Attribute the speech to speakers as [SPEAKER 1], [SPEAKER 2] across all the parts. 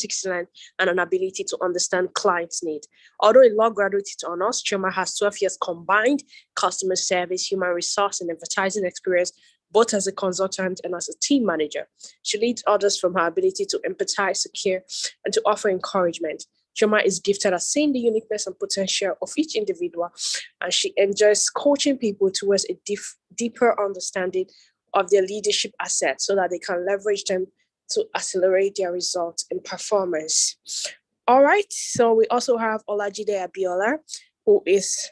[SPEAKER 1] excellence, and an ability to understand clients' needs. Although a law graduate with honors, Chioma has 12 years combined customer service, human resource, and advertising experience, both as a consultant and as a team manager. She leads others from her ability to empathize, secure, and to offer encouragement. Chioma is gifted at seeing the uniqueness and potential of each individual, and she enjoys coaching people towards a deeper understanding of their leadership assets so that they can leverage them to accelerate their results and performance. All right, so we also have Olajide Abiola, who is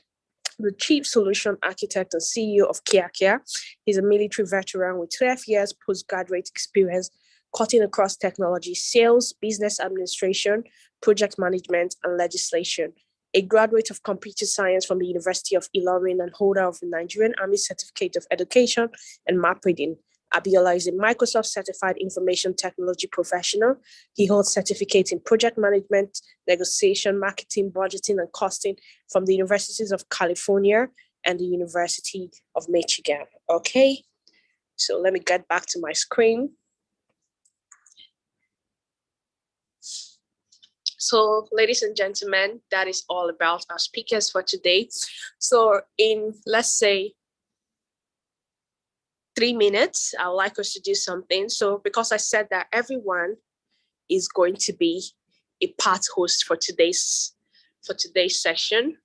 [SPEAKER 1] the Chief Solution Architect and CEO of KELECH. He's a military veteran with 12 years postgraduate experience cutting across technology, sales, business administration, project management, and legislation. A graduate of computer science from the University of Ilorin and holder of the Nigerian Army Certificate of Education and Map Reading. Abiola is a Microsoft Certified Information Technology Professional. He holds certificates in project management, negotiation, marketing, budgeting, and costing from the Universities of California and the University of Michigan. Okay, so let me get back to my screen. So, ladies and gentlemen, that is all about our speakers for today. So in, let's say, 3 minutes, I would like us to do something. So because I said that everyone is going to be a part host for today's session.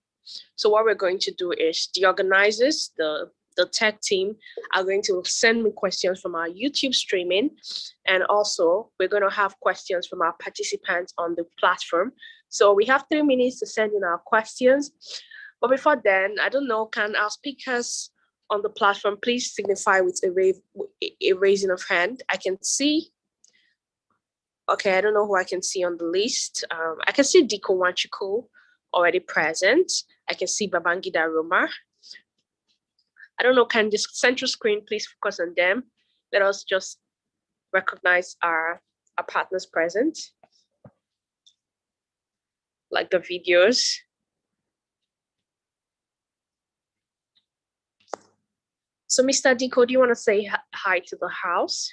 [SPEAKER 1] So what we're going to do is the organizers, the tech team are going to send me questions from our YouTube streaming. And also we're going to have questions from our participants on the platform. So we have 3 minutes to send in our questions. But before then, I don't know, can our speakers on the platform please signify with a raising of hand? I can see, okay, I don't know who I can see on the list. I can see Dikko Nwachukwu already present. I can see Babangida Roma. I don't know, can this central screen please focus on them? Let us just recognize our partners present, like the videos. So Mr. Dikko, do you want to say hi to the house?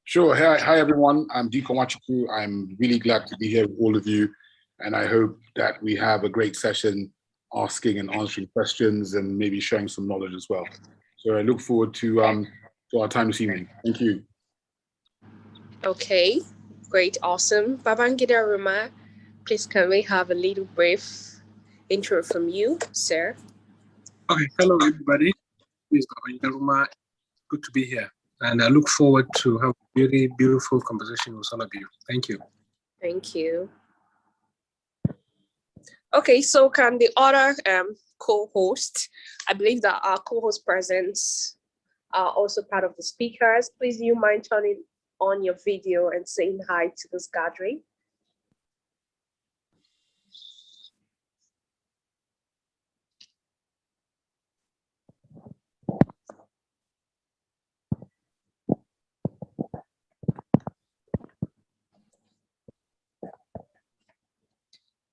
[SPEAKER 2] Sure. Hi everyone. I'm Dikko Nwachukwu. I'm really glad to be here with all of you. And I hope that we have a great session asking and answering questions and maybe sharing some knowledge as well. So I look forward to our time this evening. Thank you.
[SPEAKER 1] Okay, great, awesome. Babangida Roma, please can we have a little brief intro from you, sir?
[SPEAKER 3] Okay, hello everybody. This is Babangida Roma. Good to be here. And I look forward to have a very beautiful conversation with all of you. Thank you.
[SPEAKER 1] Thank you. Okay, so can the other co-host, I believe that our co-host presents are also part of the speakers. Please, do you mind turning on your video and saying hi to this gathering?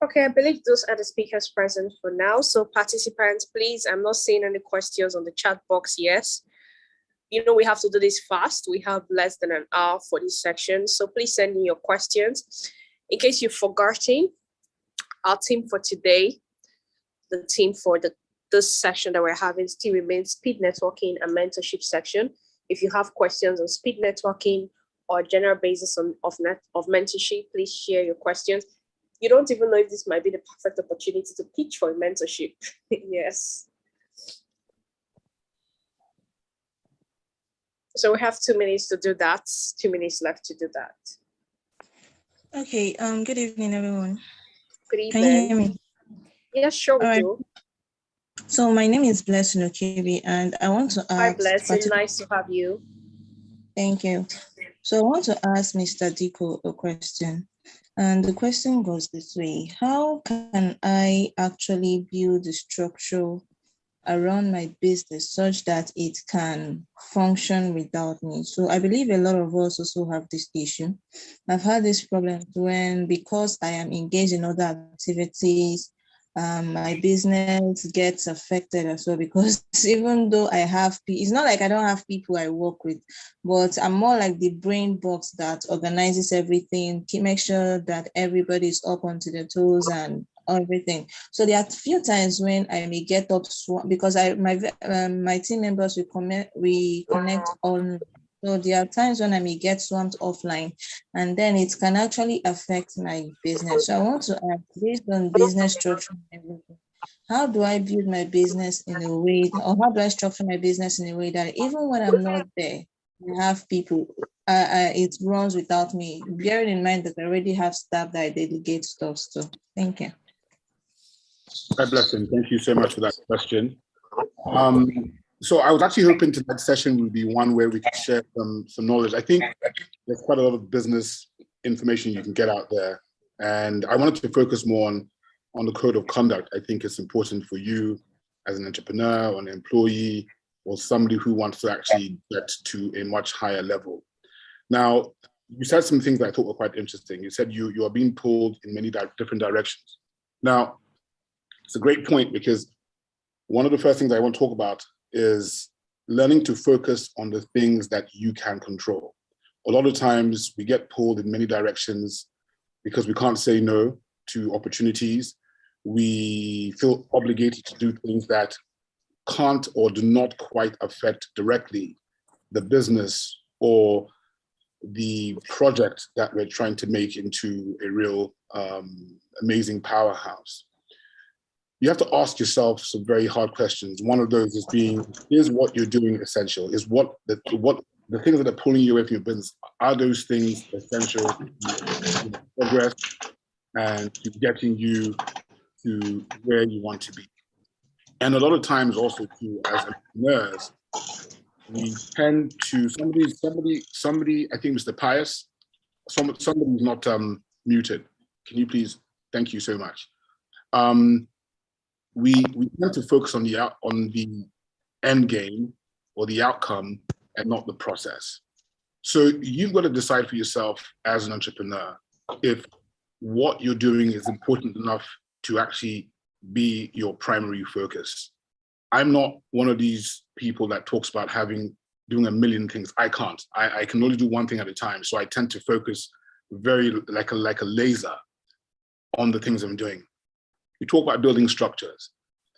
[SPEAKER 1] Okay, I believe those are the speakers present for now. So participants, please, I'm not seeing any questions on the chat box. Yes. You know, we have to do this fast. We have less than an hour for this section. So please send in your questions. In case you've forgotten, our team for today, the team for this session that we're having still remains speed networking and mentorship section. If you have questions on speed networking or general basis of mentorship, please share your questions. You don't even know if this might be the perfect opportunity to pitch for a mentorship. Yes. So we have 2 minutes to do that. 2 minutes left to do that.
[SPEAKER 4] Okay, good evening, everyone.
[SPEAKER 1] Good evening.
[SPEAKER 4] Can you hear me?
[SPEAKER 1] Yes, sure we do.
[SPEAKER 4] So my name is Blessing Okebe, and I want to ask—
[SPEAKER 1] Hi, Blessing, nice to have you.
[SPEAKER 4] Thank you. So I want to ask Mr. Dikko a question. And the question goes this way: how can I actually build the structure around my business such that it can function without me? So I believe a lot of us also have this issue. I've had this problem because I am engaged in other activities, my business gets affected as well, because even though I have it's not like I don't have people I work with, but I'm more like the brain box that organizes everything, make sure that everybody's up onto their toes and everything. So there are a few times when I may get up because my team members we connect on. So there are times when I may get swamped offline, and then it can actually affect my business. So I want to ask, based on business structure and everything, how do I build my business in a way, or how do I structure my business in a way that even when I'm not there, I have people, it runs without me, bearing in mind that I already have staff that I dedicate stuff to. Thank you.
[SPEAKER 2] Hi, Blessing. Thank you so much for that question. So I was actually hoping tonight's session would be one where we could share some knowledge. I think there's quite a lot of business information you can get out there. And I wanted to focus more on the code of conduct. I think it's important for you as an entrepreneur or an employee or somebody who wants to actually get to a much higher level. Now, you said some things that I thought were quite interesting. You said you are being pulled in many different directions. Now, it's a great point, because one of the first things I want to talk about is learning to focus on the things that you can control. A lot of times we get pulled in many directions because we can't say no to opportunities. We feel obligated to do things that can't or do not quite affect directly the business or the project that we're trying to make into a real amazing powerhouse. You have to ask yourself some very hard questions. One of those is what you're doing essential? Is what the things that are pulling you away from your business, are those things essential to progress and to getting you to where you want to be? And a lot of times also too, as entrepreneurs, we tend to, somebody, I think Mr. Pius, somebody's not muted. Can you please, thank you so much. We tend to focus on the end game or the outcome and not the process. So you've got to decide for yourself as an entrepreneur if what you're doing is important enough to actually be your primary focus. I'm not one of these people that talks about doing a million things. I can't. I can only do one thing at a time. So I tend to focus very like a laser on the things I'm doing. We talk about building structures.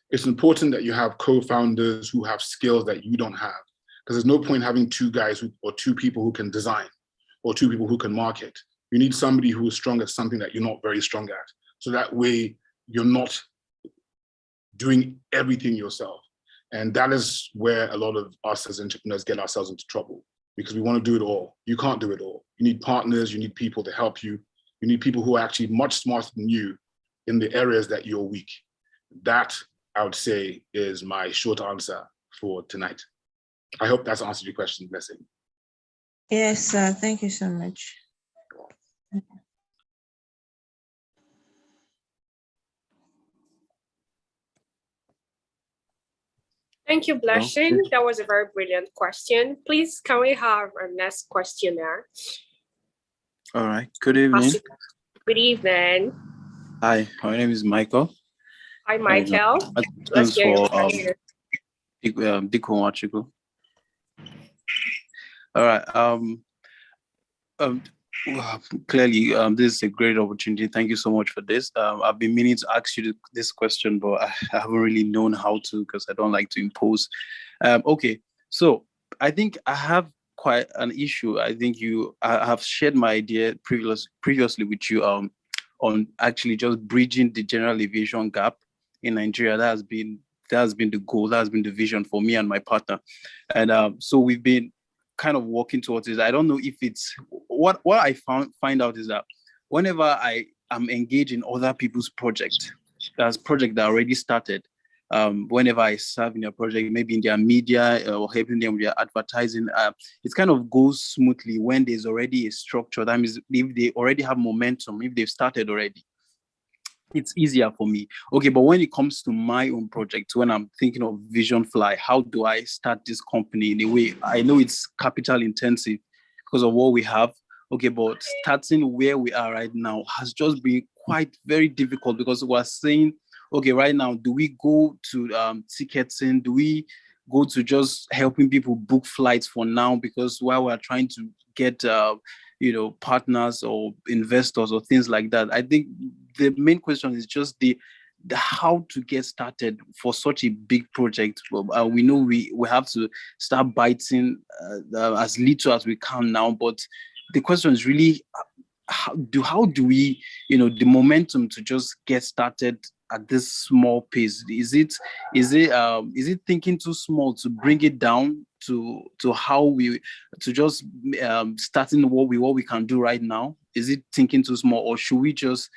[SPEAKER 2] It's important that you have co-founders who have skills that you don't have, because there's no point having two guys or two people who can design or two people who can market. You need somebody who is strong at something that you're not very strong at. So that way you're not doing everything yourself. And that is where a lot of us as entrepreneurs get ourselves into trouble, because we want to do it all. You can't do it all. You need partners, you need people to help you. You need people who are actually much smarter than you in the areas that you're weak. That, I would say, is my short answer for tonight. I hope that's answered your question, Blessing.
[SPEAKER 4] Yes, sir. Thank you so much.
[SPEAKER 1] Thank you, Blessing. That was a very brilliant question. Please, can we have our next questioner?
[SPEAKER 5] All right. Good evening.
[SPEAKER 1] Good evening.
[SPEAKER 5] Hi, my name is Michael.
[SPEAKER 1] Hi, Michael.
[SPEAKER 5] Let's hear your question. Dikko Nwachukwu. All right. Clearly, this is a great opportunity. Thank you so much for this. I've been meaning to ask you this question, but I haven't really known how to, because I don't like to impose. Okay, so I think I have quite an issue. I think I have shared my idea previously with you on actually just bridging the general aviation gap in Nigeria. That has been the goal. That has been the vision for me and my partner. And so we've been kind of working towards it. I don't know if it's what I find out is that whenever I am engaged in other people's projects that already started, whenever I serve in a project, maybe in their media or helping them with their advertising, it kind of goes smoothly when there's already a structure. That means if they already have momentum, if they've started already, it's easier for me. Okay, but when it comes to my own project, when I'm thinking of Vision Fly, how do I start this company in a way? I know it's capital intensive because of what we have. Okay, but starting where we are right now has just been quite very difficult, because we're saying okay, right now, do we go to ticketing? Do we go to just helping people book flights for now? Because while we're trying to get, partners or investors or things like that, I think the main question is just the how to get started for such a big project. We know we have to start biting as little as we can now, but the question is really how do we, the momentum to just get started at this small pace? Is it thinking too small to bring it down to how we to just starting what we can do right now? Is it thinking too small, or should we just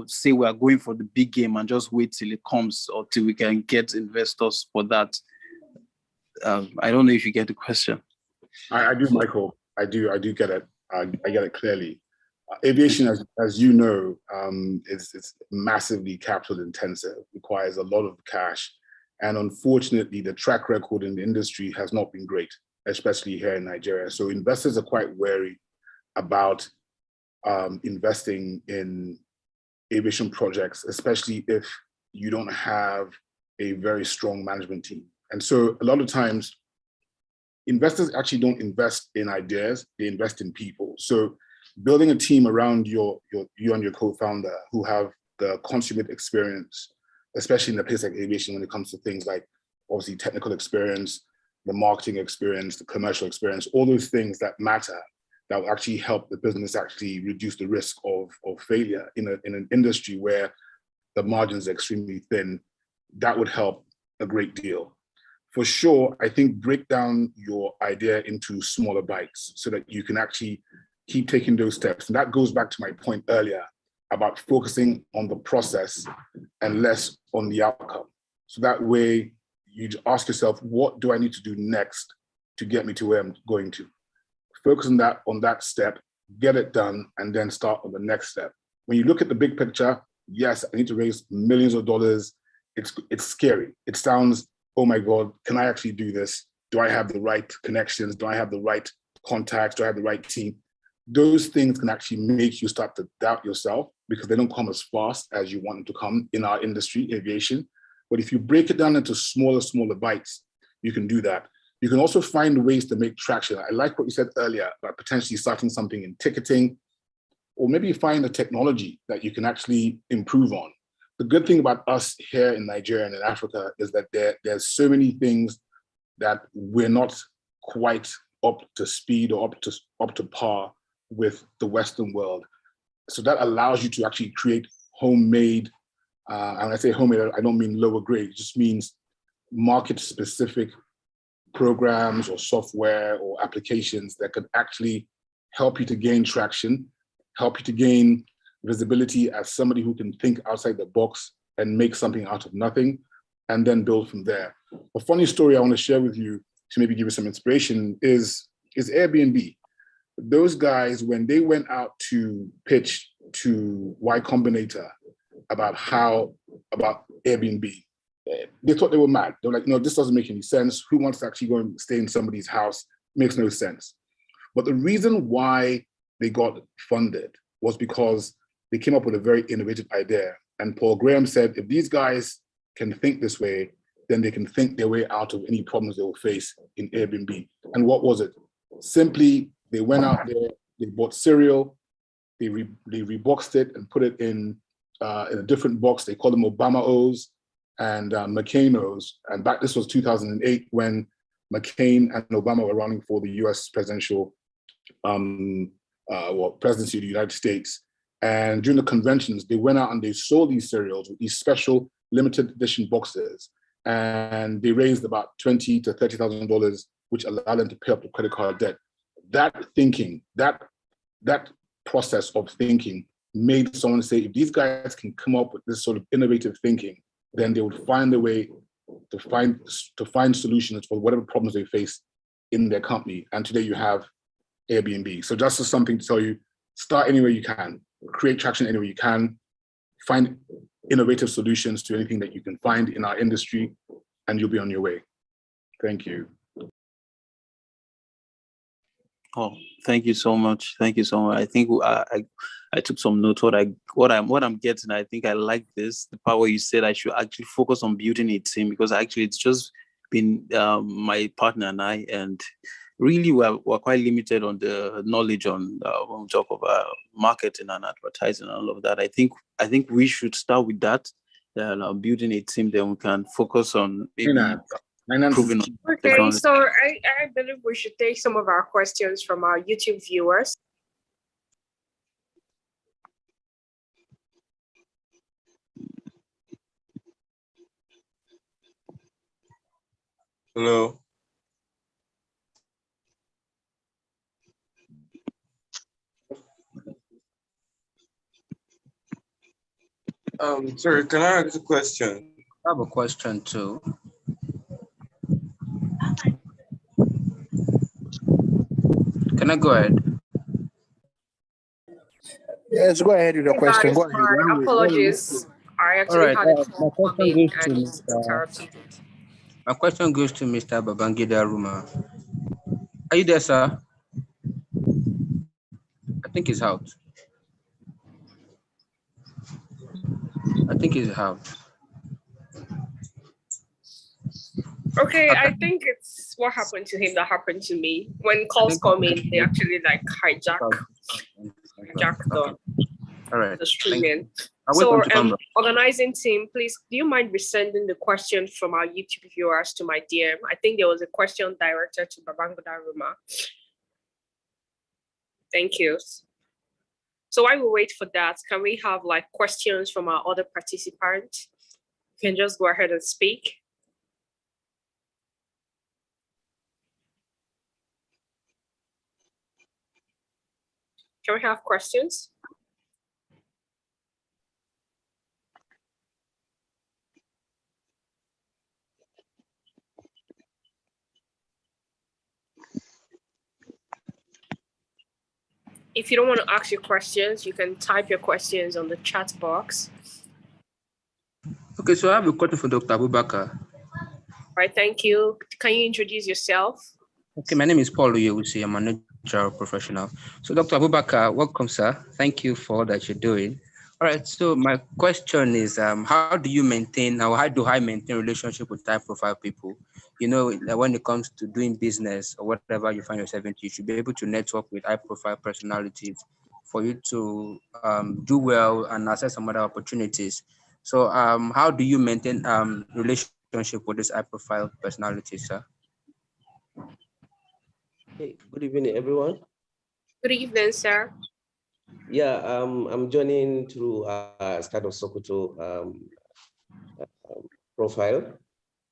[SPEAKER 5] say we are going for the big game and just wait till it comes or till we can get investors for that? I don't know if you get the question.
[SPEAKER 2] I do, Michael. I do get it. I get it clearly. Aviation, as you know, it's massively capital intensive, requires a lot of cash. And unfortunately, the track record in the industry has not been great, especially here in Nigeria. So investors are quite wary about investing in aviation projects, especially if you don't have a very strong management team. And so a lot of times, investors actually don't invest in ideas, they invest in people. So building a team around you and your co-founder who have the consummate experience, especially in a place like aviation when it comes to things like obviously technical experience, the marketing experience, the commercial experience, all those things that matter, that will actually help the business actually reduce the risk of failure in an industry where the margins are extremely thin. That would help a great deal. For sure, I think break down your idea into smaller bites so that you can actually keep taking those steps. And that goes back to my point earlier about focusing on the process and less on the outcome. So that way you ask yourself, what do I need to do next to get me to where I'm going to? Focus on that step, get it done, and then start on the next step. When you look at the big picture, yes, I need to raise millions of dollars. It's scary. It sounds, oh my God, can I actually do this? Do I have the right connections? Do I have the right contacts? Do I have the right team? Those things can actually make you start to doubt yourself because they don't come as fast as you want them to come in our industry, aviation. But if you break it down into smaller bites, you can do that. You can also find ways to make traction. I like what you said earlier about potentially starting something in ticketing, or maybe find a technology that you can actually improve on. The good thing about us here in Nigeria and in Africa is that there's so many things that we're not quite up to speed or up to par with the Western world. So that allows you to actually create homemade, and when I say homemade, I don't mean lower grade, it just means market-specific programs or software or applications that could actually help you to gain traction, help you to gain visibility as somebody who can think outside the box and make something out of nothing, and then build from there. A funny story I want to share with you to maybe give you some inspiration is Airbnb. Those guys, when they went out to pitch to Y Combinator about Airbnb, they thought they were mad. They were like, no, this doesn't make any sense. Who wants to actually go and stay in somebody's house? Makes no sense. But the reason why they got funded was because they came up with a very innovative idea. And Paul Graham said, if these guys can think this way, then they can think their way out of any problems they will face in Airbnb. And what was it? Simply, they went out there, they bought cereal, they reboxed it and put it in a different box. They called them Obama O's and McCain O's. And this was 2008 when McCain and Obama were running for the US presidential, presidency of the United States. And during the conventions, they went out and they sold these cereals with these special limited edition boxes. And they raised about $20,000 to $30,000, which allowed them to pay up the credit card debt. That thinking, that process of thinking made someone say, if these guys can come up with this sort of innovative thinking, then they would find a way to find solutions for whatever problems they face in their company. And today you have Airbnb. So just as something to tell you, start anywhere you can, create traction anywhere you can, find innovative solutions to anything that you can find in our industry, and you'll be on your way. Thank you.
[SPEAKER 5] Oh, thank you so much. Thank you so much. I think I took some notes. What I'm getting, I think I like this. The power you said I should actually focus on building a team, because actually it's just been my partner and I, and really we're quite limited on the knowledge on when we talk about marketing and advertising and all of that. I think we should start with that, building a team. Then we can focus on maybe improving on technology.
[SPEAKER 1] So I believe we should take some of our questions from our YouTube viewers.
[SPEAKER 6] Hello. Sir, can I ask a question?
[SPEAKER 7] I have a question too. Can I go ahead?
[SPEAKER 8] Yes, go ahead with your question. Go ahead.
[SPEAKER 1] My apologies. I actually had a call coming and interrupted it.
[SPEAKER 7] My question goes to Mr. Babangida Ruma. Are you there, sir? I think he's out.
[SPEAKER 1] Okay, I think it's what happened to him that happened to me. When calls come in, they actually like hijack the streaming. So organizing team, please, do you mind resending the question from our YouTube viewers to my DM? I think there was a question directed to Babangida Ruma. Thank you. So while we wait for that, can we have like questions from our other participants? You can just go ahead and speak. Can we have questions? If you don't want to ask your questions, you can type your questions on the chat box.
[SPEAKER 7] Okay, so I have a question for Dr. Abubakar.
[SPEAKER 1] All right, thank you. Can you introduce yourself?
[SPEAKER 7] Okay, my name is Paul Uyewusi. I'm a natural professional. So Dr. Abubakar, welcome, sir. Thank you for all that you're doing. All right, so my question is, how do I maintain relationship with high profile people? You know, when it comes to doing business or whatever you find yourself into, you should be able to network with high profile personalities for you to do well and access some other opportunities. So how do you maintain relationship with these high profile personalities, sir?
[SPEAKER 9] Hey, good evening, everyone.
[SPEAKER 1] Good evening, sir.
[SPEAKER 9] Yeah, I'm joining through Start of Sokoto profile.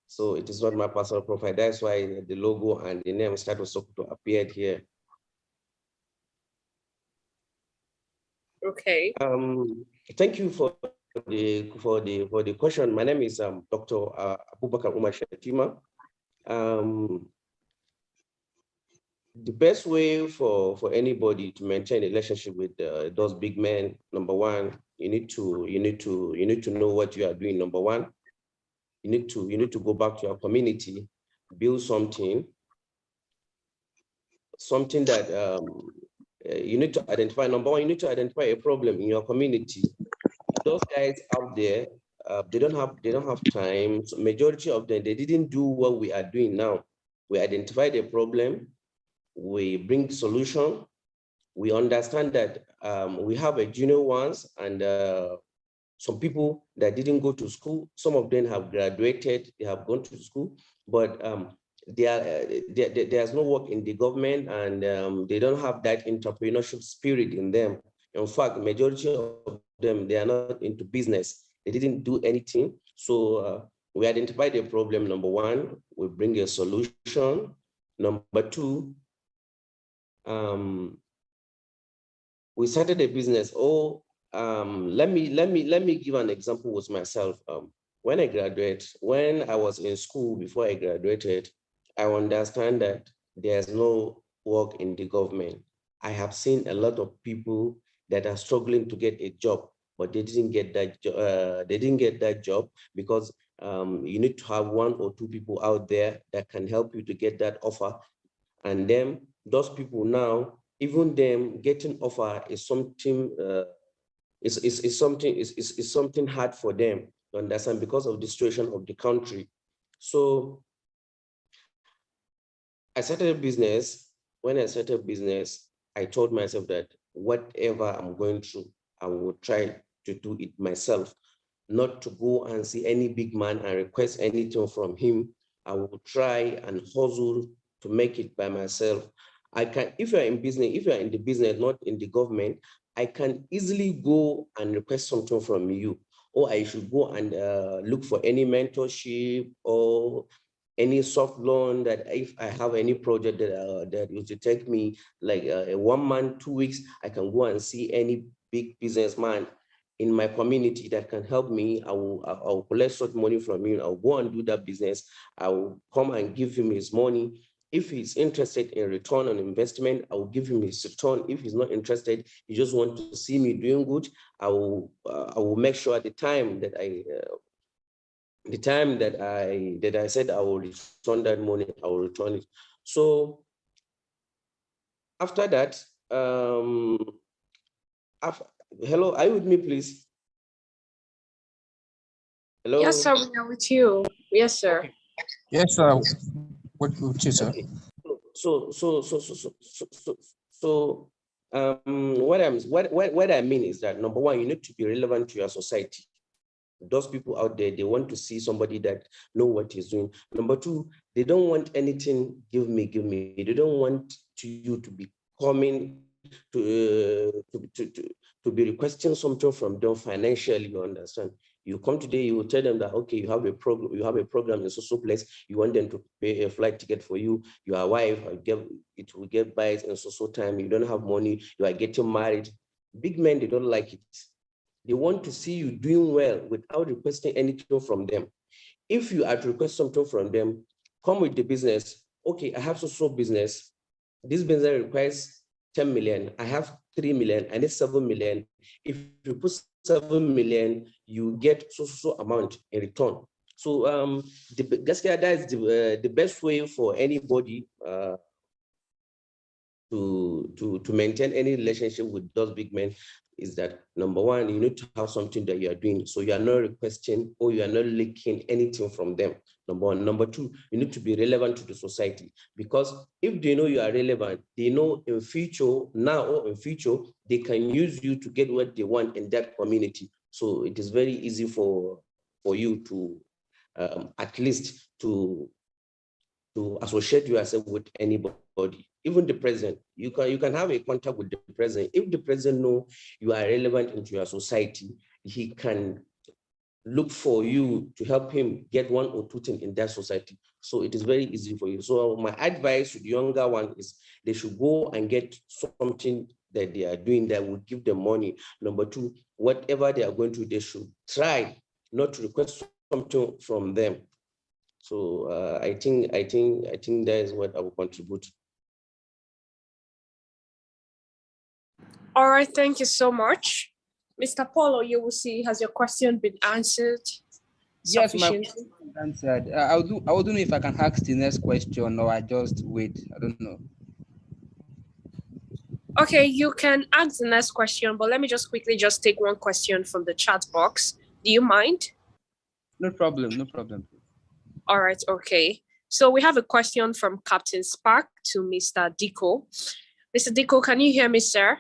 [SPEAKER 9] So it is not my personal profile. That's why the logo and the name Start of Sokoto appeared here.
[SPEAKER 1] Okay.
[SPEAKER 9] Thank you for the question. My name is Dr. Abubakar Umar Shatima. The best way for anybody to maintain a relationship with those big men, number one, you need to know what you are doing. Number one, you need to go back to your community, build something that you need to identify. Number one, you need to identify a problem in your community. Those guys out there, they don't have time. So majority of them, they didn't do what we are doing now. We identified a problem. We bring solution. We understand that we have a junior ones and some people that didn't go to school. Some of them have graduated, they have gone to school, but there's no work in the government and they don't have that entrepreneurship spirit in them. In fact, majority of them, they are not into business. They didn't do anything. So we identified a problem. Number one, we bring a solution. Number two, we started a business. Let me give an example with myself. When I was in school before I graduated, I understand that there's no work in the government. I have seen a lot of people that are struggling to get a job, but they didn't get that job because you need to have one or two people out there that can help you to get that offer. And then those people now, even them getting offer is something is something hard for them to understand because of the situation of the country. So I started a business. When I started business, I told myself that whatever I'm going through, I will try to do it myself, not to go and see any big man and request anything from him. I will try and hustle to make it by myself. I can, if you're in business, if you're in the business, not in the government, I can easily go and request something from you, or I should go and look for any mentorship or any soft loan that if I have any project that will take me like 1 month, 2 weeks, I can go and see any big businessman in my community that can help me. I'll collect such money from him. I'll go and do that business. I will come and give him his money. If he's interested in return on investment, I will give him his return. If he's not interested, he just wants to see me doing good, I will make sure at the time that I said I will return that money, I will return it. So after that, hello, are you with me, please? Hello?
[SPEAKER 1] Yes, sir, we are with you. Yes, sir.
[SPEAKER 9] Okay.
[SPEAKER 8] Yes, sir. What would you say?
[SPEAKER 9] Okay. What I mean is that, number one, you need to be relevant to your society. Those people out there, they want to see somebody that know what he's doing. Number two, they don't want anything, give me. They don't want you to be coming to be requesting something from them financially, you understand? You come today, you will tell them that, okay, you have a program in so place, you want them to pay a flight ticket for you, your wife, it will get by in so time, you don't have money, you are getting married. Big men, they don't like it. They want to see you doing well without requesting anything from them. If you are to request something from them, come with the business. Okay, I have so business. This business requires 10 million. I have 3 million. I need 7 million. If you put 7 million, you get so amount in return. So that is the best way for anybody to maintain any relationship with those big men, is that, number one, you need to have something that you are doing. So you are not requesting or you are not leaking anything from them, number one. Number two, you need to be relevant to the society, because if they know you are relevant, they know in future, now or in future, they can use you to get what they want in that community. So it is very easy for you to at least to associate yourself with anybody, even the president. You can have a contact with the president. If the president know you are relevant into your society, he can look for you to help him get 1 or 2 things in that society. So it is very easy for you. So my advice to the younger one is they should go and get something that they are doing that will give them money. Number two, whatever they are going to, they should try not to request something from them. So I think that is what I will contribute.
[SPEAKER 1] All right, thank you so much. Mr. Paulo, you will see, has your question been answered?
[SPEAKER 7] Yes, my question is answered. I don't know if I can ask the next question or I just wait. I don't know.
[SPEAKER 1] Okay, you can ask the next question, but let me just quickly take one question from the chat box. Do you mind?
[SPEAKER 7] No problem, no problem.
[SPEAKER 1] All right, okay. So we have a question from Captain Spark to Mr. Dikko. Mr. Dikko, can you hear me, sir?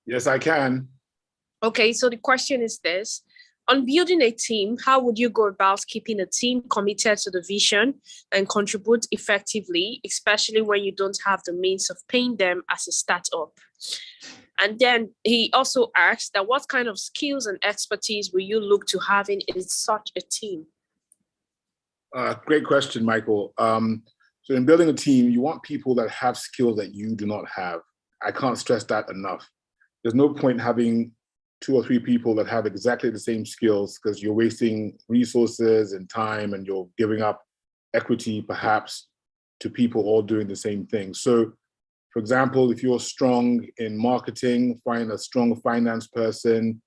[SPEAKER 2] Yes, I can.
[SPEAKER 1] Okay, so the question is this. On building a team, how would you go about keeping a team committed to the vision and contribute effectively, especially when you don't have the means of paying them as a startup? And then he also asked that what kind of skills and expertise will you look to having in such a team?
[SPEAKER 2] Great question, Michael. So in building a team, you want people that have skills that you do not have. I can't stress that enough. There's no point having 2 or 3 people that have exactly the same skills, because you're wasting resources and time, and you're giving up equity perhaps to people all doing the same thing. So for example, if you're strong in marketing, find a strong finance person,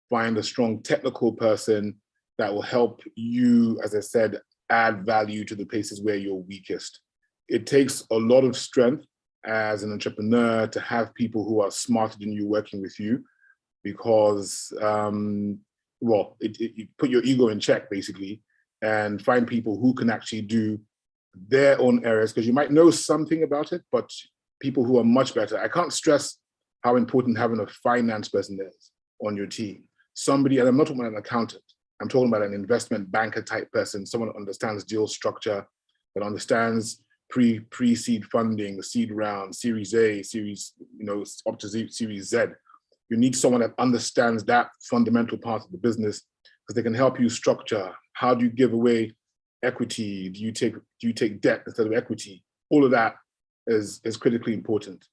[SPEAKER 2] find a strong technical person that will help you, as I said, add value to the places where you're weakest. It takes a lot of strength as an entrepreneur to have people who are smarter than you working with you, because, well, you put your ego in check, basically, and find people who can actually do their own areas, because you might know something about it, but people who are much better. I can't stress how important having a finance person is on your team. Somebody, and I'm not talking about an accountant, I'm talking about an investment banker type person, someone that understands deal structure, that understands pre-seed funding, the seed round, Series A, Series, up to Series Z. You need someone that understands that fundamental part of the business, because they can help you structure. How do you give away equity? Do you take debt instead of equity? All of that is critically important.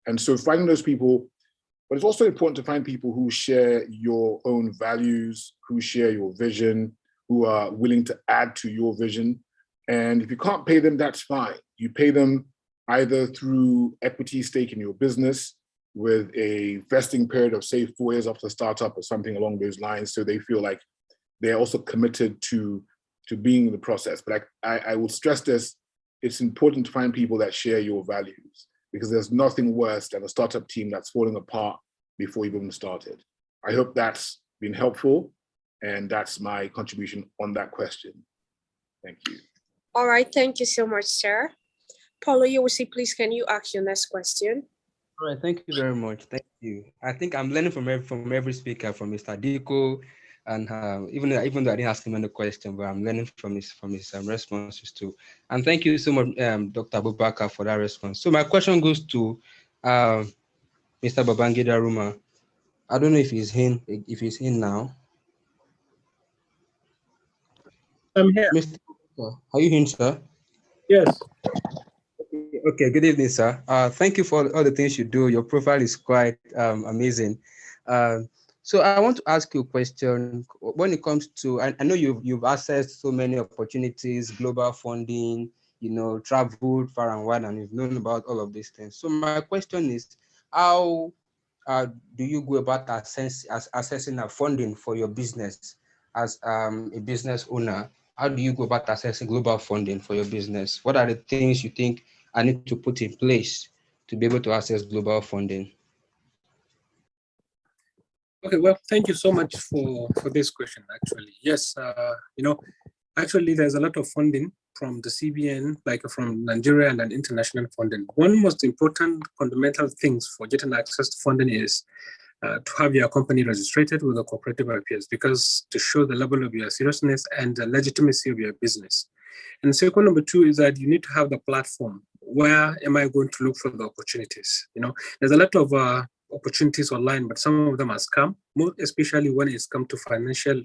[SPEAKER 2] And so finding those people, but it's also important to find people who share your own values, who share your vision, who are willing to add to your vision. And if you can't pay them, that's fine. You pay them either through equity stake in your business with a vesting period of, say, 4 years after startup or something along those lines, so they feel like they're also committed to being in the process. But I will stress this, it's important to find people that share your values, because there's nothing worse than a startup team that's falling apart before you've even started. I hope that's been helpful, and that's my contribution on that question. Thank you.
[SPEAKER 1] All right, thank you so much, sir. Paulo, you will see, please, can you ask your next question?
[SPEAKER 7] All right, thank you very much. Thank you. I think I'm learning from every speaker, from Mr. Dikko, and even though I didn't ask him any question, but I'm learning from his responses too. And thank you so much, Dr. Abubakar, for that response. So my question goes to Mr. Babangida Ruma. I don't know if he's in now.
[SPEAKER 3] I'm here.
[SPEAKER 7] Mr. Are you in, sir?
[SPEAKER 3] Yes.
[SPEAKER 7] Okay, good evening, sir. Thank you for all the things you do. Your profile is quite amazing. So I want to ask you a question. When it comes to, I know you've accessed so many opportunities, global funding, traveled far and wide, and you've known about all of these things. So my question is, how do you go about assessing a funding for your business as a business owner? How do you go about assessing global funding for your business? What are the things you think I need to put in place to be able to access global funding?
[SPEAKER 3] Okay, well, thank you so much for this question, actually. Yes, actually, there's a lot of funding from the CBN, like from Nigeria, and an international funding. One most important fundamental things for getting access to funding is to have your company registered with the cooperative affairs, because to show the level of your seriousness and the legitimacy of your business. And second, number two, is that you need to have the platform. Where am I going to look for the opportunities? There's a lot of opportunities online, but some of them are scam, more especially when it's come to financial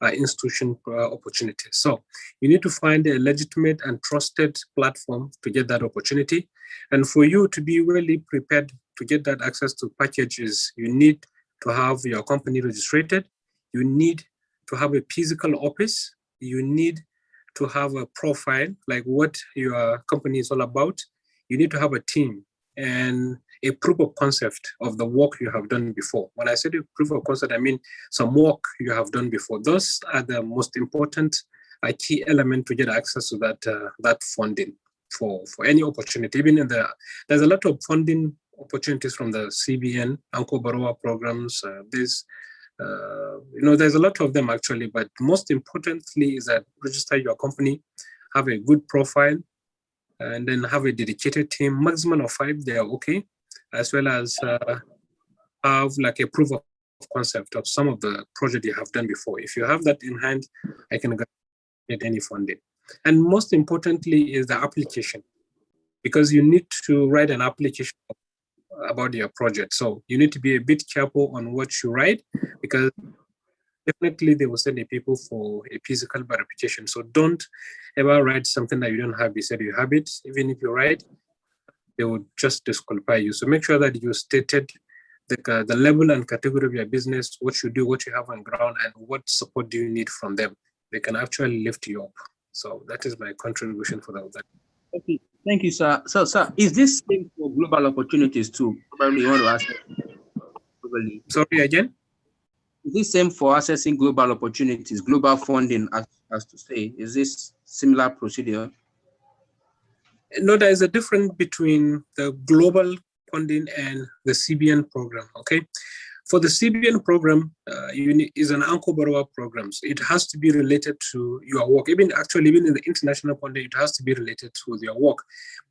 [SPEAKER 3] institution opportunities. So you need to find a legitimate and trusted platform to get that opportunity. And for you to be really prepared to get that access to packages, you need to have your company registered. You need to have a physical office. You need to have a profile, like what your company is all about. You need to have a team and a proof of concept of the work you have done before. When I say the proof of concept, I mean some work you have done before. Those are the most important key element to get access to that funding for any opportunity. Even there's a lot of funding opportunities from the CBN, Anko Baroa programs. There's a lot of them actually, but most importantly is that register your company, have a good profile, and then have a dedicated team, maximum of 5, they are okay, as well as have like a proof of concept of some of the project you have done before. If you have that in hand, I can get any funding. And most importantly is the application, because you need to write an application about your project. So you need to be a bit careful on what you write, because definitely they will send the people for a physical verification. So don't ever write something that you don't have. You said you have it. Even if you write, they will just disqualify you. So make sure that you stated the level and category of your business, what you do, what you have on ground, and what support do you need from them. They can actually lift you up. So that is my contribution for that.
[SPEAKER 7] Okay, thank you, sir. So, sir, is this same for global opportunities too? Probably you want to ask. Probably.
[SPEAKER 3] Sorry, again?
[SPEAKER 7] Is this same for accessing global opportunities, global funding, as to say? Is this similar procedure?
[SPEAKER 3] No, there is a difference between the global funding and the CBN program, okay? For the CBN program, is an anchor borrower program. So it has to be related to your work. Even in the international funding, it has to be related to your work.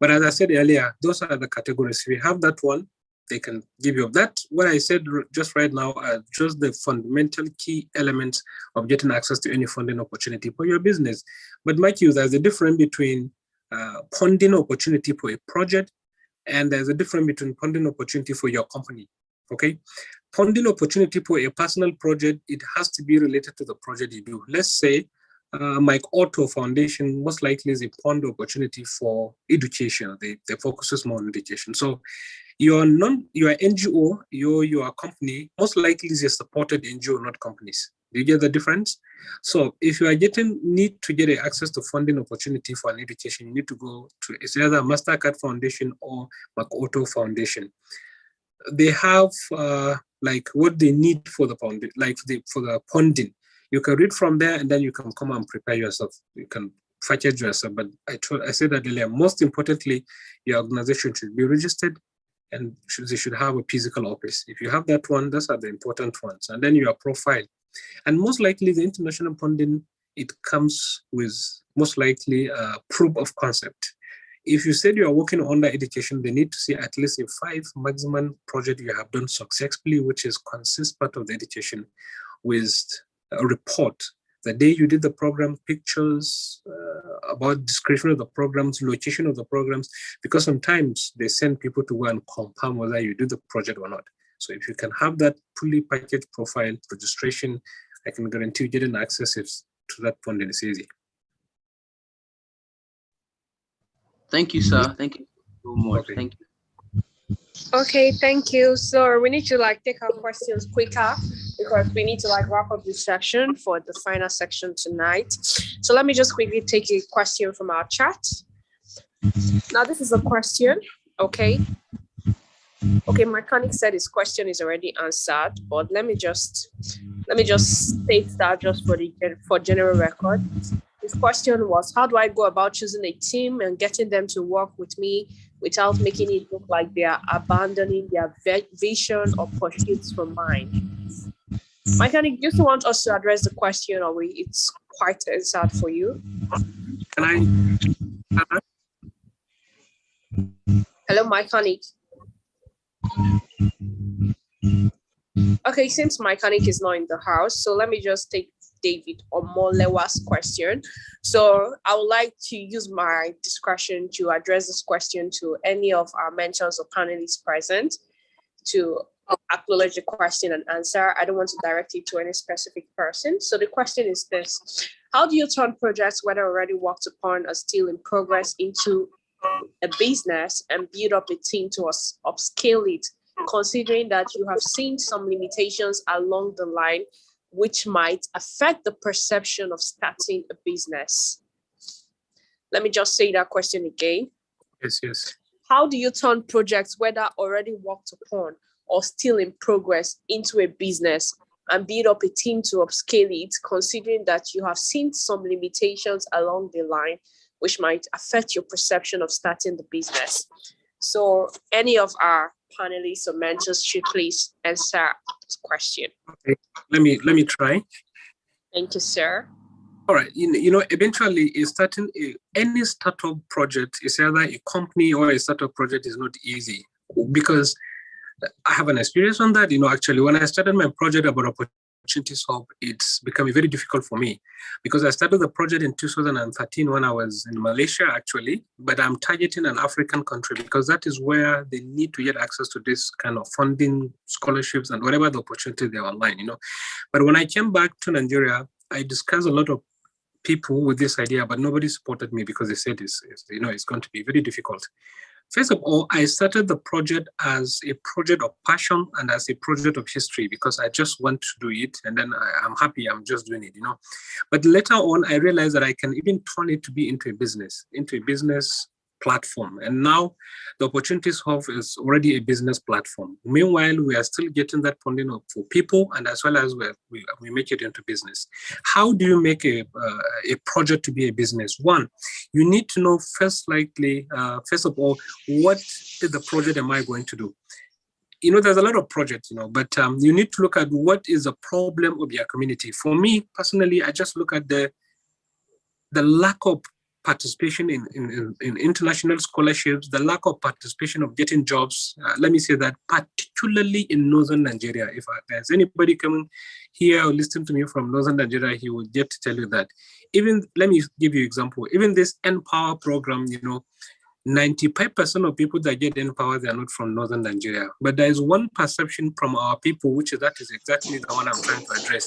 [SPEAKER 3] But as I said earlier, those are the categories. If you have that one, they can give you that. What I said just right now are just the fundamental key elements of getting access to any funding opportunity for your business. But mind you, there's a difference between funding opportunity for a project, and there's a difference between funding opportunity for your company, okay? Funding opportunity for a personal project, it has to be related to the project you do. Let's say Mike Otto Foundation most likely is a fund opportunity for education. They focus more on education. So your NGO, your company, most likely is a supported NGO, not companies. Do you get the difference? So if you are need to get access to funding opportunity for an education, you need to go to it's either MasterCard Foundation or Otto Foundation. They have like what they need for the funding, for the funding. You can read from there, and then you can come and prepare yourself. You can fetch it yourself. But I said that earlier. Most importantly, your organization should be registered, and they should have a physical office. If you have that one, those are the important ones. And then your profile. And most likely the international funding, it comes with most likely a proof of concept. If you said you are working under education, they need to see at least a 5 maximum project you have done successfully, which is consists part of the education, with a report. The day you did the program, pictures about description of the programs, location of the programs, because sometimes they send people to go and confirm whether you do the project or not. So if you can have that fully packaged profile registration, I can guarantee you getting access to that funding is easy.
[SPEAKER 7] Thank you, sir. Thank you so much.
[SPEAKER 3] Okay.
[SPEAKER 7] Thank you.
[SPEAKER 1] Okay, thank you. So we need to take our questions quicker because we need to wrap up this section for the final section tonight. So let me just quickly take a question from our chat. Now this is a question, okay? Okay, Michanic said his question is already answered, but let me just state that just for general record. His question was, how do I go about choosing a team and getting them to work with me without making it look like they are abandoning their vision or pursuits for mine? Michanic, do you want us to address the question, or it's quite answered for you?
[SPEAKER 3] Can I?
[SPEAKER 1] Hello, Michanic. Okay, since Michanic is not in the house, so let me just take David Omolewa's question. So I would like to use my discretion to address this question to any of our mentors or panelists present to acknowledge the question and answer. I don't want to direct it to any specific person. So the question is this: how do you turn projects, whether already worked upon or still in progress, into a business and build up a team to upscale it, considering that you have seen some limitations along the line which might affect the perception of starting a business? Let me just say that question again.
[SPEAKER 3] Yes.
[SPEAKER 1] How do you turn projects, whether already worked upon or still in progress, into a business and build up a team to upscale it, considering that you have seen some limitations along the line which might affect your perception of starting the business? So any of our panelists or mentors should please answer this question.
[SPEAKER 3] Okay, let me try.
[SPEAKER 1] Thank you, sir.
[SPEAKER 3] All right, eventually any startup project is either a company or a startup project is not easy, because I have an experience on that. Actually, when I started my project about Opportunities Hub, it's become very difficult for me because I started the project in 2013 when I was in Malaysia, actually, but I'm targeting an African country because that is where they need to get access to this kind of funding, scholarships, and whatever the opportunity they're online, But when I came back to Nigeria, I discussed a lot of people with this idea, but nobody supported me because they said it's going to be very difficult. First of all, I started the project as a project of passion and as a project of history because I just want to do it, and then I'm happy I'm just doing it, But later on, I realized that I can even turn it to be into a business platform. And now the Opportunities Hub is already a business platform. Meanwhile, we are still getting that funding for people, and as well as we make it into business. How do you make a project to be a business? One, you need to know first of all, what is the project am I going to do? You know, there's a lot of projects, but you need to look at what is the problem of your community. For me, personally, I just look at the lack of participation in international scholarships, the lack of participation of getting jobs. Let me say that, particularly in northern Nigeria. If there's anybody coming here or listening to me from northern Nigeria, he will get to tell you that. Even, let me give you an example, even this Empower program, 95% of people that get Empower, they are not from northern Nigeria. But there is one perception from our people, that is exactly the one I'm trying to address.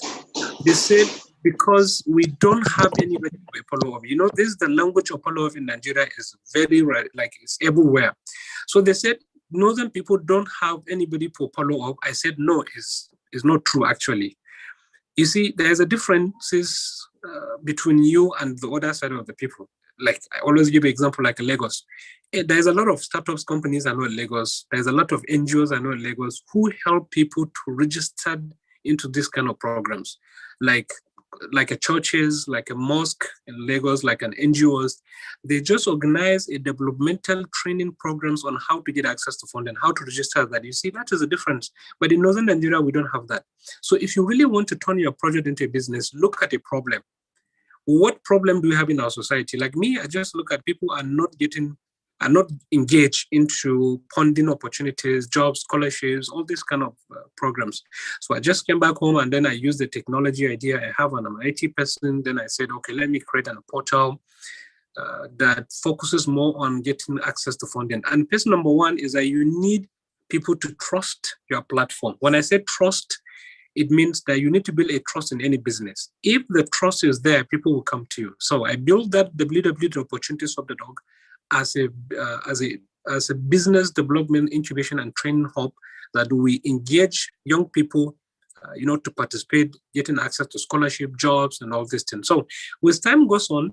[SPEAKER 3] They said, because we don't have anybody to follow up. This is the language of follow up in Nigeria is very rare, like it's everywhere. So they said, northern people don't have anybody to follow up. I said, no, it's not true, actually. You see, there's a differences between you and the other side of the people. Like, I always give an example, like Lagos. There's a lot of startups companies I know in Lagos. There's a lot of NGOs I know in Lagos who help people to register into this kind of programs. Like a churches, like a mosque in Lagos, like an NGOs, they just organize a developmental training programs on how to get access to funding, how to register that. You see, that is a difference. But in northern Nigeria, we don't have that. So if you really want to turn your project into a business, look at a problem. What problem do we have in our society? Like me, I just look at people are not engaged into funding opportunities, jobs, scholarships, all these kind of programs. So I just came back home and then I used the technology idea I have, and I'm an IT person. Then I said, okay, let me create a portal that focuses more on getting access to funding. And person number one is that you need people to trust your platform. When I say trust, it means that you need to build a trust in any business. If the trust is there, people will come to you. So I built that www.opportunitieshub.org as a business development, incubation, and training hub that we engage young people, to participate, getting access to scholarship, jobs, and all these things. So with time goes on,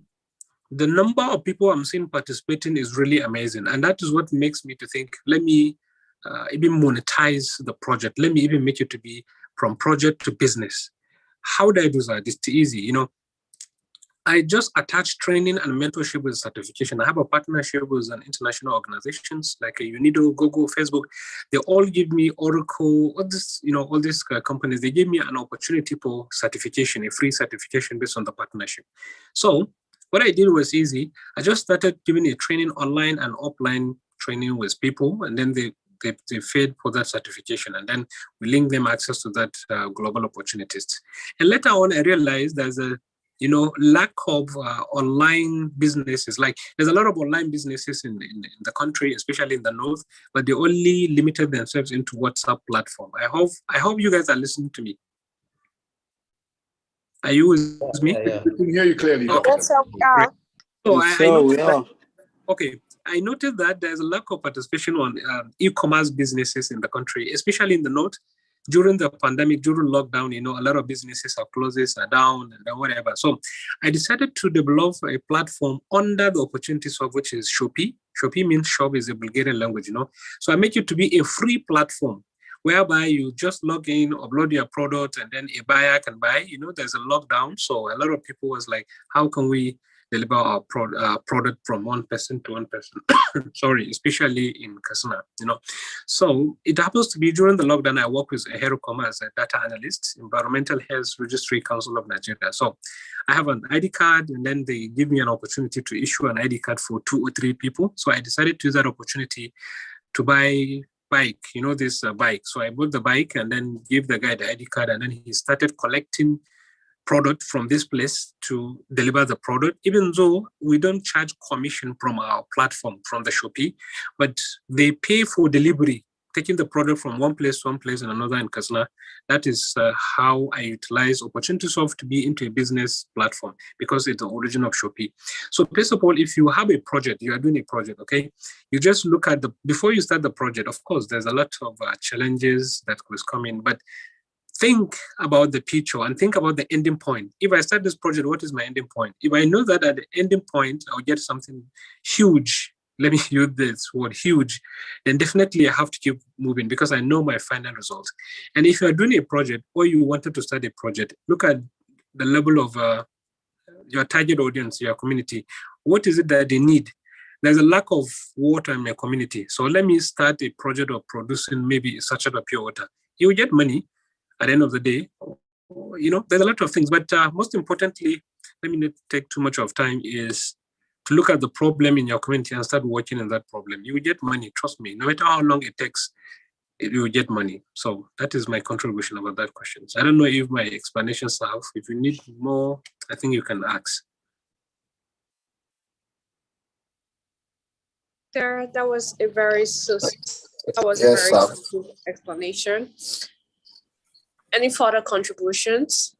[SPEAKER 3] the number of people I'm seeing participating is really amazing. And that is what makes me to think, let me even monetize the project. Let me even make it to be from project to business. How do I do that? It's easy, I just attach training and mentorship with certification. I have a partnership with international organizations like UNIDO, Google, Facebook. They all give me Oracle, all these companies. They give me an opportunity for certification, a free certification based on the partnership. So what I did was easy. I just started giving a training online and offline training with people, and then they paid for that certification, and then we link them access to that global opportunities. And later on, I realized there's a lack of online businesses. Like, there's a lot of online businesses in the country, especially in the north, but they only limited themselves into WhatsApp platform. I hope you guys are listening to me. Are you with me?
[SPEAKER 2] Yeah. We can hear you clearly.
[SPEAKER 3] Okay.
[SPEAKER 1] Yes, sir, we are.
[SPEAKER 3] Okay. I noticed that there's a lack of participation on e-commerce businesses in the country, especially in the north. During the pandemic, during lockdown, a lot of businesses are closed, are down, and whatever. So I decided to develop a platform under the Opportunities Hub, which is Shopee. Shopee means shop is a Bulgarian language, So I make it to be a free platform whereby you just log in, upload your product, and then a buyer can buy. There's a lockdown. So a lot of people was like, how can we deliver our product from one person to one person? Sorry, especially in Kasuna, So it happens to be during the lockdown, I work with Herocoma as a data analyst, Environmental Health Registry Council of Nigeria. So I have an ID card, and then they give me an opportunity to issue an ID card for 2 or 3 people. So I decided to use that opportunity to buy bike, this bike. So I bought the bike and then gave the guy the ID card, and then he started collecting product from this place to deliver the product, even though we don't charge commission from our platform, from the Shopee, but they pay for delivery, taking the product from one place to one place and another in Kasna. That is how I utilize Opportunities Hub to be into a business platform, because it's the origin of Shopee. So first of all, if you have a project, you are doing a project, okay? You just look at before you start the project, of course, there's a lot of challenges that could come in, but think about the future and think about the ending point. If I start this project, what is my ending point? If I know that at the ending point, I'll get something huge, let me use this word, huge, then definitely I have to keep moving because I know my final result. And if you are doing a project or you wanted to start a project, look at the level of your target audience, your community. What is it that they need? There's a lack of water in my community. So let me start a project of producing maybe a sachet of pure water. You will get money at the end of the day. You know, there's a lot of things, but most importantly, let me not take too much of time, is to look at the problem in your community and start working on that problem. You will get money, trust me. No matter how long it takes, you will get money. So that is my contribution about that question. So I don't know if my explanations have. If you need more, I think you can ask.
[SPEAKER 1] There, that was a very simple explanation. Any further contributions?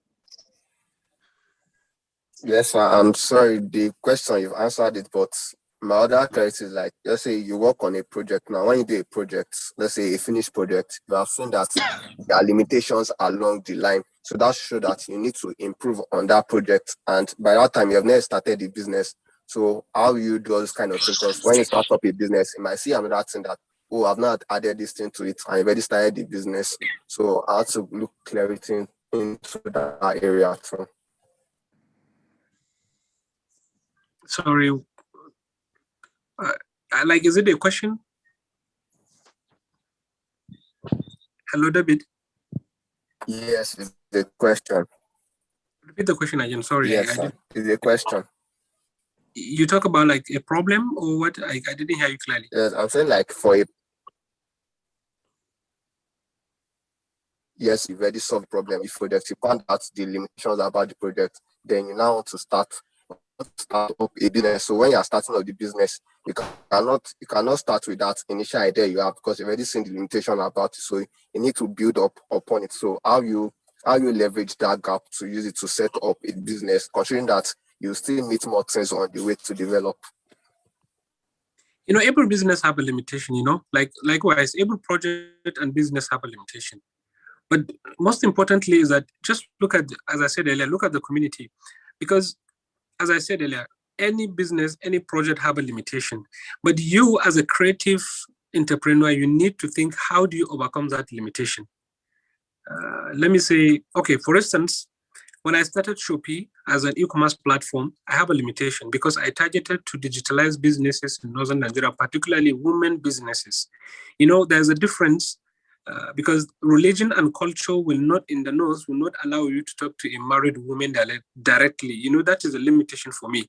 [SPEAKER 6] Yes, I'm sorry, the question you've answered it, but my other clarity is like, let's say you work on a project now. When you do a project, let's say a finished project, you have seen that there are limitations along the line. So that shows that you need to improve on that project. And by that time, you have never started the business. So how you do those kind of things? Because when you start up a business, you might see another thing that, oh, I've not added this thing to it. I already started the business. So I have to look clarity into that area too.
[SPEAKER 3] Sorry, like, is it a question? Hello, David.
[SPEAKER 6] Yes, it's the question.
[SPEAKER 3] Repeat the question again. Sorry,
[SPEAKER 6] yes, it's a question.
[SPEAKER 3] You talk about like a problem or what? I didn't hear you clearly.
[SPEAKER 6] Yes, I'm saying like for a yes, you've already solved the problem with project. You found out the limitations about the project. Then you now want to start up a business. So when you're starting up the business, you cannot start with that initial idea you have because you've already seen the limitation about it. So you need to build up upon it. So how you leverage that gap to use it to set up a business, considering that you still meet more things on the way to develop.
[SPEAKER 3] You know, every business have a limitation, you know, likewise, every project and business have a limitation. But most importantly is that just look at, as I said earlier, look at the community. Because as I said earlier, any business, any project have a limitation. But you as a creative entrepreneur, you need to think, how do you overcome that limitation? Let me say, okay, for instance, when I started Shopee as an e-commerce platform, I have a limitation because I targeted to digitalize businesses in Northern Nigeria, particularly women businesses. You know, there's a difference because religion and culture will not, in the North, will not allow you to talk to a married woman directly. You know, that is a limitation for me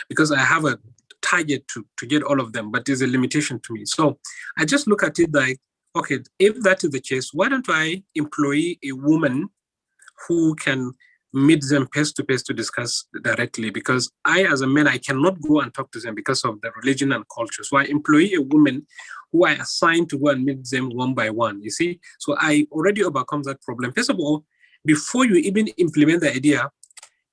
[SPEAKER 3] because I have a target to get all of them, but there's a limitation to me. So I just look at it like, okay, if that is the case, why don't I employ a woman who can meet them face to face to discuss directly? Because I, as a man, I cannot go and talk to them because of the religion and culture. So I employ a woman who I assign to go and meet them one by one, you see? So I already overcome that problem. First of all, before you even implement the idea,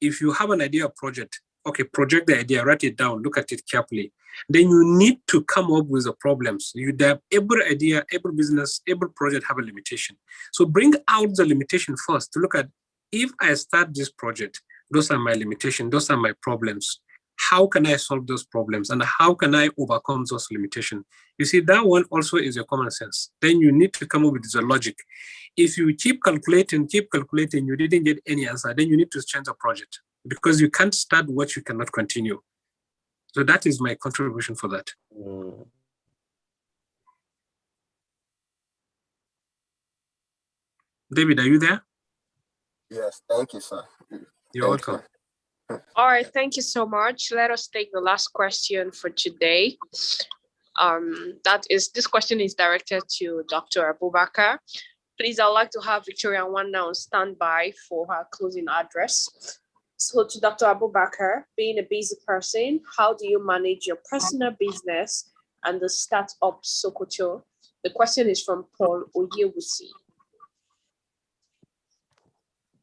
[SPEAKER 3] if you have an idea of project, okay, project the idea, write it down, look at it carefully. Then you need to come up with the problems. You have every idea, every business, every project have a limitation. So bring out the limitation first to look at, if I start this project, those are my limitations, those are my problems. How can I solve those problems and how can I overcome those limitations? You see, that one also is your common sense. Then you need to come up with the logic. If you keep calculating, you didn't get any answer, then you need to change the project because you can't start what you cannot continue. So that is my contribution for that. David, are you there?
[SPEAKER 6] Yes, thank you, sir.
[SPEAKER 3] You're welcome.
[SPEAKER 1] All right, thank you so much. Let us take the last question for today. This question is directed to Dr. Abubakar. Please, I'd like to have Victoria One now on standby for her closing address. So to Dr. Abubakar, being a busy person, how do you manage your personal business and the startup Sokoto? The question is from Paul Oyewusi.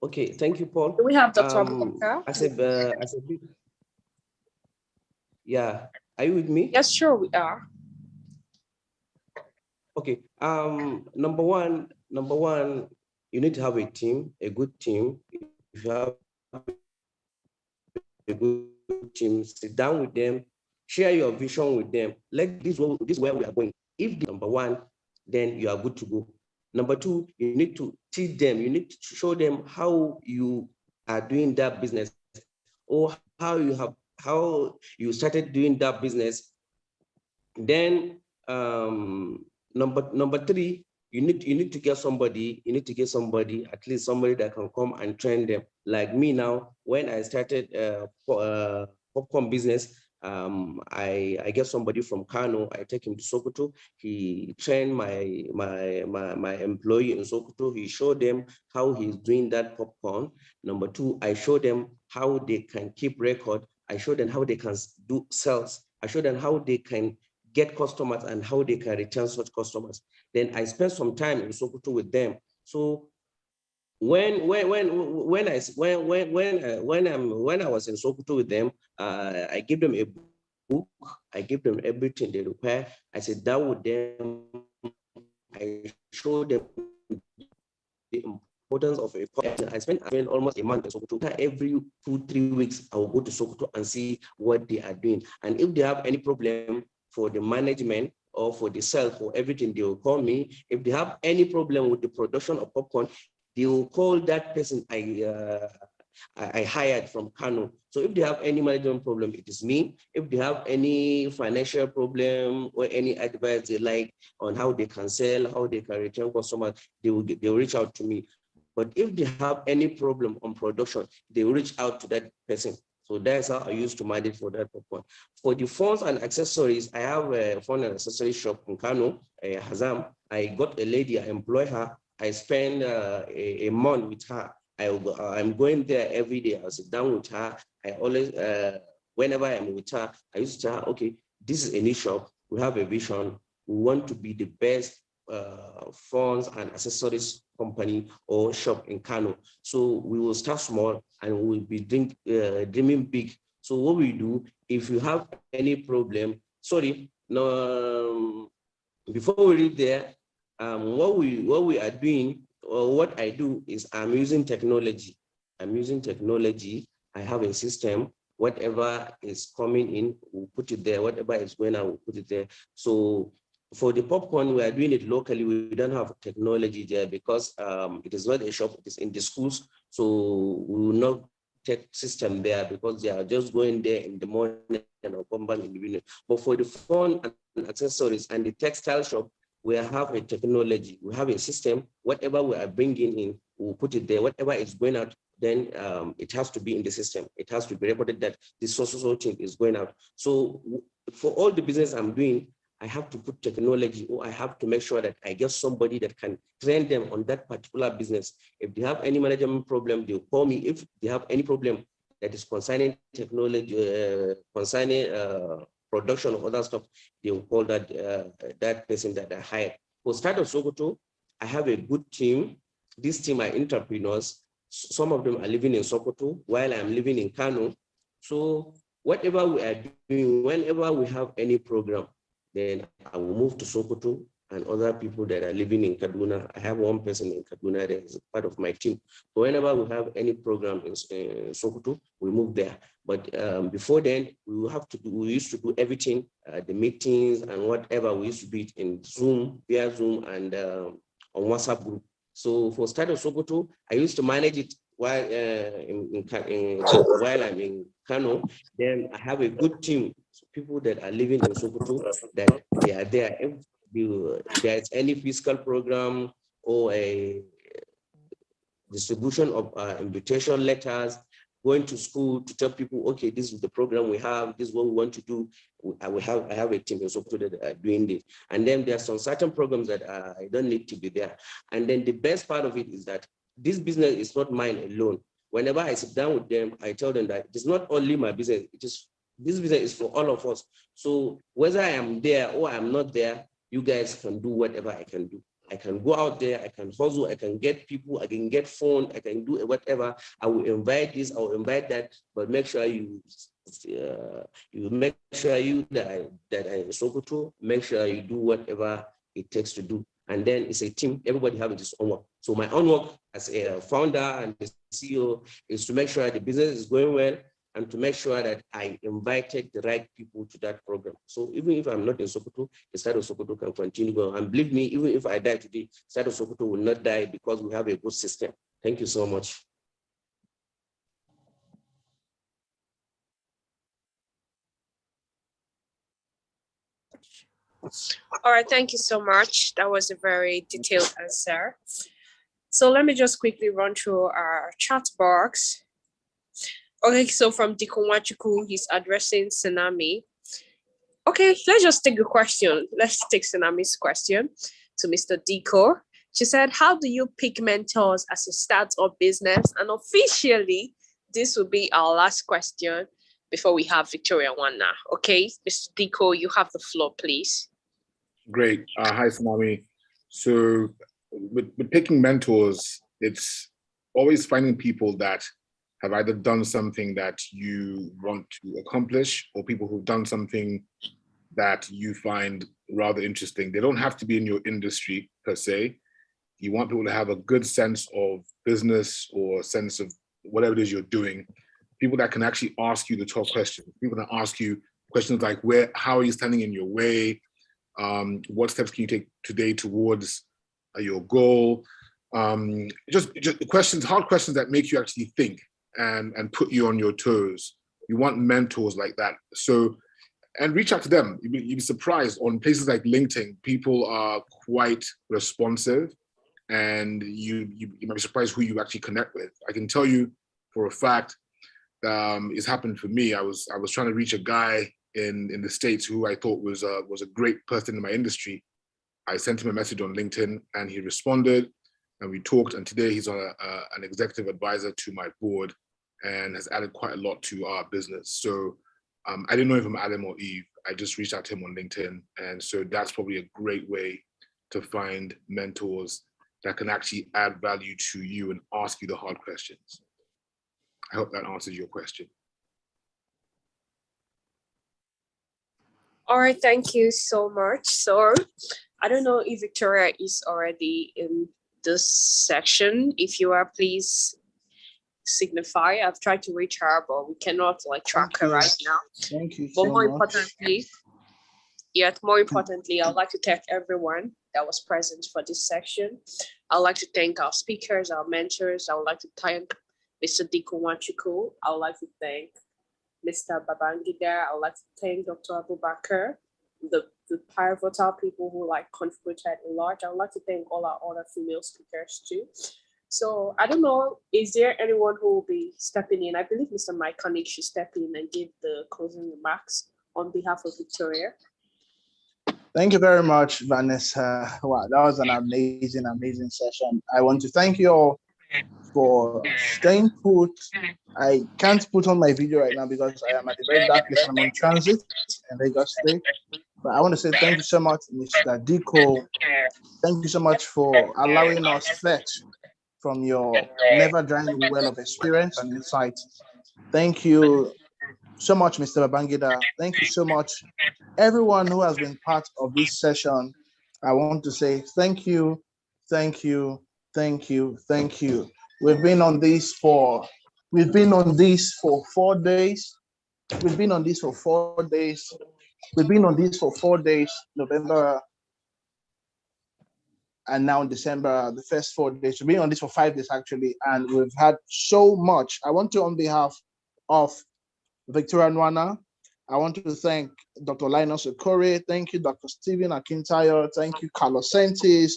[SPEAKER 9] Okay, thank you, Paul.
[SPEAKER 1] Do we have Dr. Abubakar?
[SPEAKER 9] Yeah, are you with me?
[SPEAKER 1] Yes, sure, we are.
[SPEAKER 9] Okay. Number one, you need to have a team, a good team. If you have a good team, sit down with them, share your vision with them. Let this is where we are going. If the number one, then you are good to go. Number two, you need to teach them, you need to show them how you are doing that business, or how you started doing that business. Then number three, you need to get somebody, at least somebody that can come and train them. Like me now, when I started popcorn business, I get somebody from Kano, I take him to Sokoto. He trained my employee in Sokoto. He showed them how he's doing that popcorn. Number two, I showed them how they can keep record. I showed them how they can do sales. I showed them how they can get customers and how they can return such customers. Then I spent some time in Sokoto with them. So when I was in Sokoto with them, I gave them a book. I gave them everything they require. I sat down with them. I showed them the importance of a company. I spent almost a month in Sokoto. Every 2-3 weeks, I will go to Sokoto and see what they are doing. And if they have any problem for the management or for the sales, for everything, they will call me. If they have any problem with the production of popcorn, they will call that person I hired from Kano. So if they have any management problem, it is me. If they have any financial problem or any advice they like on how they can sell, how they can return customers, they will reach out to me. But if they have any problem on production, they will reach out to that person. So that's how I used to manage for that popcorn. For the phones and accessories, I have a phone and accessory shop in Kano, Hazam. I got a lady, I employ her. I spend a month with her. I'm going there every day. I sit down with her. I always, whenever I'm with her, I used to tell her, okay, this is a new shop. We have a vision. We want to be the best phones and accessories company or shop in Kano. So we will start small and we'll be dreaming big. So what we do, if you have any problem, before we reach there, what we are doing, or what I do is I'm using technology. I have a system. Whatever is coming in, we'll put it there. Whatever is going out, we'll put it there. So for the popcorn, we are doing it locally. We don't have technology there because it is not a shop, it is in the schools. So we will not take system there because they are just going there in the morning and come back in the evening. But for the phone and accessories and the textile shop, we have a technology, we have a system. Whatever we are bringing in, we'll put it there. Whatever is going out, then it has to be in the system. It has to be reported that this social thing is going out. So for all the business I'm doing, I have to put technology, or I have to make sure that I get somebody that can train them on that particular business. If they have any management problem, they'll call me. If they have any problem that is concerning technology, concerning production of other stuff, they will call that person that I hired. For Startup Sokoto, I have a good team. This team are entrepreneurs. Some of them are living in Sokoto while I'm living in Kano. So whatever we are doing, whenever we have any program, then I will move to Sokoto, and other people that are living in Kaduna. I have one person in Kaduna that is part of my team. So whenever we have any program in Sokoto, we move there. But before then, we used to do everything, the meetings and whatever, we used to do it in Zoom, via Zoom, and on WhatsApp group. So for Startup Sokoto, I used to manage it while while I'm in Kano. Then I have a good team, people that are living in Sokoto, that they are there. If there's any fiscal program or a distribution of invitation letters, going to school to tell people, okay, this is the program we have, this is what we want to do. I have a team in Sokoto that are doing this. And then there are some certain programs that I don't need to be there. And then the best part of it is that this business is not mine alone. Whenever I sit down with them, I tell them that it's not only my business, this business is for all of us. So whether I am there or I'm not there, you guys can do whatever I can do. I can go out there, I can hustle, I can get people, I can get phone, I can do whatever. I will invite this, I will invite that, but make sure you make sure that I Sokoto, make sure you do whatever it takes to do. And then it's a team, everybody has his own work. So my own work as a founder and the CEO is to make sure the business is going well. and to make sure that I invited the right people to that program. So even if I'm not in Sokoto, the state of Sokoto can continue going. And believe me, even if I die today, the state of Sokoto will not die because we have a good system. Thank you so much.
[SPEAKER 1] All right, thank you so much. That was a very detailed answer. So let me just quickly run through our chat box. Okay, so from Dikko Nwachukwu, he's addressing Tsunami. Okay, let's just take the question. Let's take Tsunami's question to Mr. Dikko. She said, how do you pick mentors as a startup business? And officially, this will be our last question before we have Victoria one now. Okay, Mr. Dikko, you have the floor, please.
[SPEAKER 2] Great. Hi, Tsunami. So with picking mentors, it's always finding people that have either done something that you want to accomplish or people who've done something that you find rather interesting. They don't have to be in your industry per se. You want people to have a good sense of business or sense of whatever it is you're doing. People that can actually ask you the tough questions. People that ask you questions like, how are you standing in your way? What steps can you take today towards your goal? Just questions, hard questions that make you actually think and put you on your toes. You want mentors like that. So, and reach out to them. You'd be surprised on places like LinkedIn, people are quite responsive and you might be surprised who you actually connect with. I can tell you for a fact, it's happened for me. I was trying to reach a guy in the States who I thought was a great person in my industry. I sent him a message on LinkedIn and he responded and we talked, and today he's on an executive advisor to my board and has added quite a lot to our business. So I didn't know if I'm Adam or Eve. I just reached out to him on LinkedIn. And so that's probably a great way to find mentors that can actually add value to you and ask you the hard questions. I hope that answers your question.
[SPEAKER 1] All right, thank you so much. So I don't know if Victoria is already in this section. If you are, please signify. I've tried to reach her, but we cannot track her right now.
[SPEAKER 10] Thank you.
[SPEAKER 1] But more importantly, I'd like to thank everyone that was present for this section. I'd like to thank our speakers, our mentors. I would like to thank Mr. Dikko Nwachukwu. I would like to thank Mr. Babangida. I would like to thank Dr. Abubakar, the pivotal people who contributed a lot. I would like to thank all our other female speakers too. So I don't know, is there anyone who will be stepping in? I believe Mr. Michanic should step in and give the closing remarks on behalf of Victoria.
[SPEAKER 10] Thank you very much, Vanessa. Wow, that was an amazing, amazing session. I want to thank you all for staying put. I can't put on my video right now because I am at a very dark place. I'm on transit in Lagos State. But I want to say thank you so much, Mr. Dikko. Thank you so much for allowing us flex from your never-drying well of experience and insight. Thank you so much, Mr. Babangida. Thank you so much, everyone who has been part of this session. I want to say thank you, thank you, thank you, thank you. We've been on this for 4 days. We've been on this for 4 days. We've been on this for 4 days, November, and now in December, the first 4 days. We've been on this for 5 days, actually, and we've had so much. I want to, on behalf of Victoria Nwana, I want to thank Dr. Linus Okore. Thank you, Dr. Stephen Akintayo. Thank you, Carlos Sentis,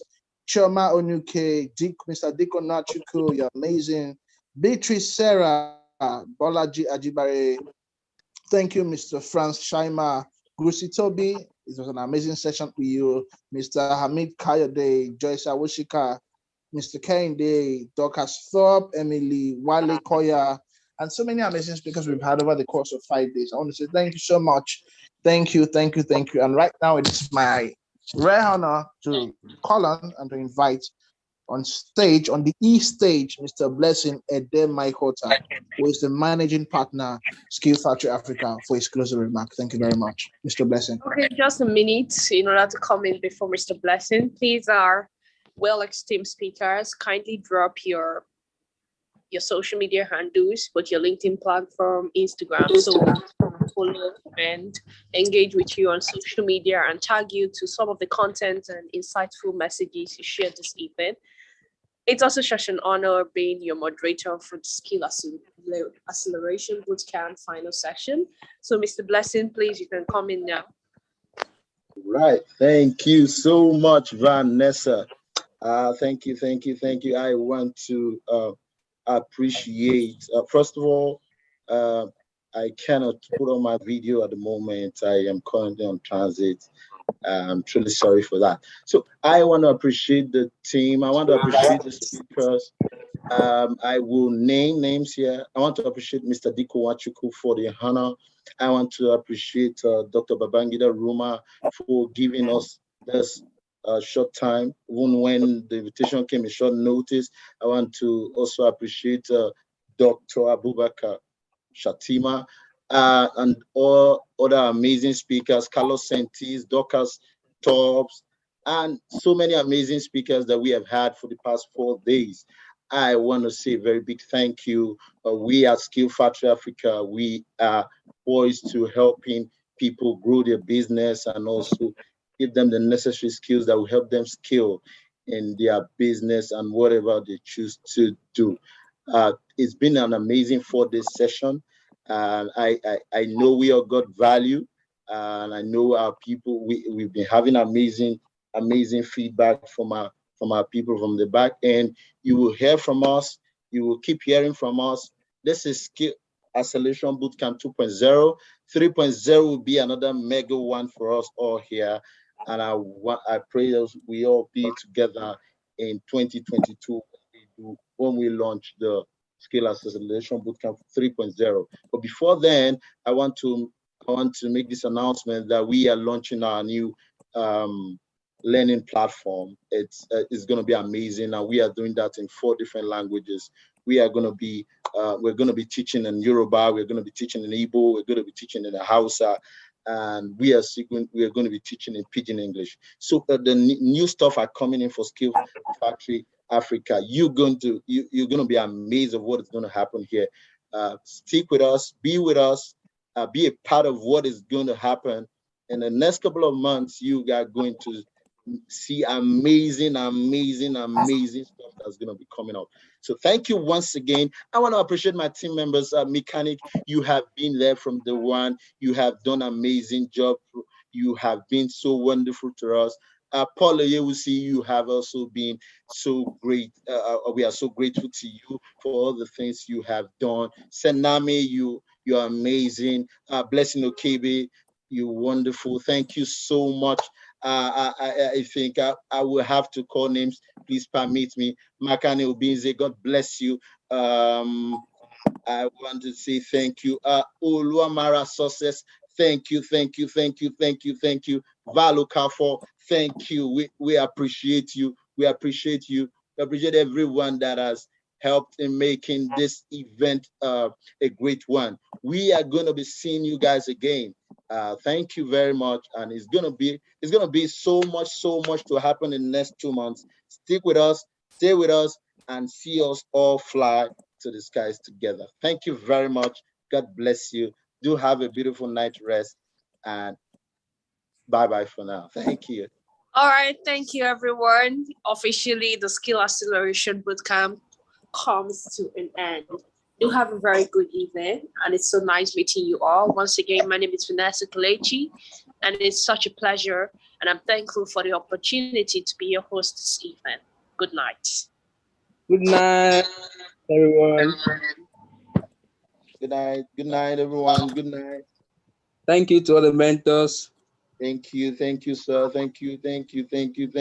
[SPEAKER 10] Choma Onuke, Mr. Dikko Nwachukwu, you're amazing. Beatrice Sarah, Bolaji Ajibare. Thank you, Mr. Franz Shaima, Grusi Toby. It was an amazing session with you. Mr. Hamid Kayode, Joyce Awoshika, Mr. Kehinde, Dorcas Thorpe, Emily, Wale Koya, and so many amazing speakers we've had over the course of 5 days. I want to say thank you so much. Thank you, thank you, thank you. And right now it's my rare honor to call on and to invite on stage, on the E stage, Mr. Blessing Edemakhiota, who is the managing partner, Skill Factory Africa, for his closing remark. Thank you very much, Mr. Blessing.
[SPEAKER 1] Okay, just a minute in order to come in before Mr. Blessing. Please, our well-esteemed speakers, kindly drop your your social media handles, both your LinkedIn platform, Instagram, so follow and engage with you on social media and tag you to some of the content and insightful messages you shared this evening. It's also such an honor being your moderator for the Skill Acceleration Bootcamp final session. So, Mr. Blessing, please, you can come in now.
[SPEAKER 11] Right. Thank you so much, Vanessa. Thank you. I want to appreciate, first of all, I cannot put on my video at the moment. I am currently on transit. I'm truly sorry for that. So I want to appreciate the team. I want to appreciate the speakers. I will name names here. I want to appreciate Mr. Dikko Nwachukwu for the honor. I want to appreciate Dr. Babangida Ruma for giving us this short time, even when the invitation came in short notice. I want to also appreciate Dr. Abubakar Shatima, and all other amazing speakers, Carlos Sentis, Dorcas Tobbs, and so many amazing speakers that we have had for the past 4 days. I want to say a very big thank you. We at Skill Factory Africa, we are poised to helping people grow their business and also give them the necessary skills that will help them scale in their business and whatever they choose to do. It's been an amazing 4-day session. I know we all got value, and I know our people, we've been having amazing feedback from our people from the back end. You will hear from us. You will keep hearing from us. This is Skill Acceleration Bootcamp 2.0. 3.0 will be another mega one for us all here. And I pray that we all be together in 2022 when we launch the Skill Acceleration Bootcamp 3.0. But before then, I want to make this announcement that we are launching our new learning platform. It's going to be amazing, and we are doing that in 4 different languages. We are going to be we're going to be teaching in Yoruba, we're going to be teaching in Igbo, we're going to be teaching in Hausa, and we are going to be teaching in Pidgin English. So the new stuff are coming in for Skill Factory Africa. You're going to be amazed of what is going to happen here. Stick with us, be a part of what is going to happen in the next couple of months. You are going to see amazing stuff that's going to be coming up. So thank you once again. I want to appreciate my team members. Mechanic, you have been there from the one. You have done an amazing job. You have been so wonderful to us. Paul Oyewusi, you have also been so great. We are so grateful to you for all the things you have done. Sename, you're amazing. Blessing Okebe, you're wonderful. Thank you so much. I think I will have to call names. Please permit me. Makane Obinze, God bless you. I want to say thank you. Oluamara Success, thank you. Valo Kafo, thank you. We appreciate you. We appreciate everyone that has helped in making this event a great one. We are going to be seeing you guys again. Thank you very much, and it's gonna be so much to happen in the next 2 months. Stick with us, stay with us, and see us all fly to the skies together. Thank you very much. God bless you. Do have a beautiful night rest, and bye for now. Thank you.
[SPEAKER 1] All right, thank you, everyone. Officially, the Skill Acceleration Bootcamp comes to an end. Do have a very good evening, and it's so nice meeting you all. Once again, my name is VANESSA, and it's such a pleasure, and I'm thankful for the opportunity to be your host this evening. Good night.
[SPEAKER 11] Good night, everyone. Good night, everyone. Good night.
[SPEAKER 7] Thank you to all the mentors.
[SPEAKER 11] Thank you, sir. Thank you.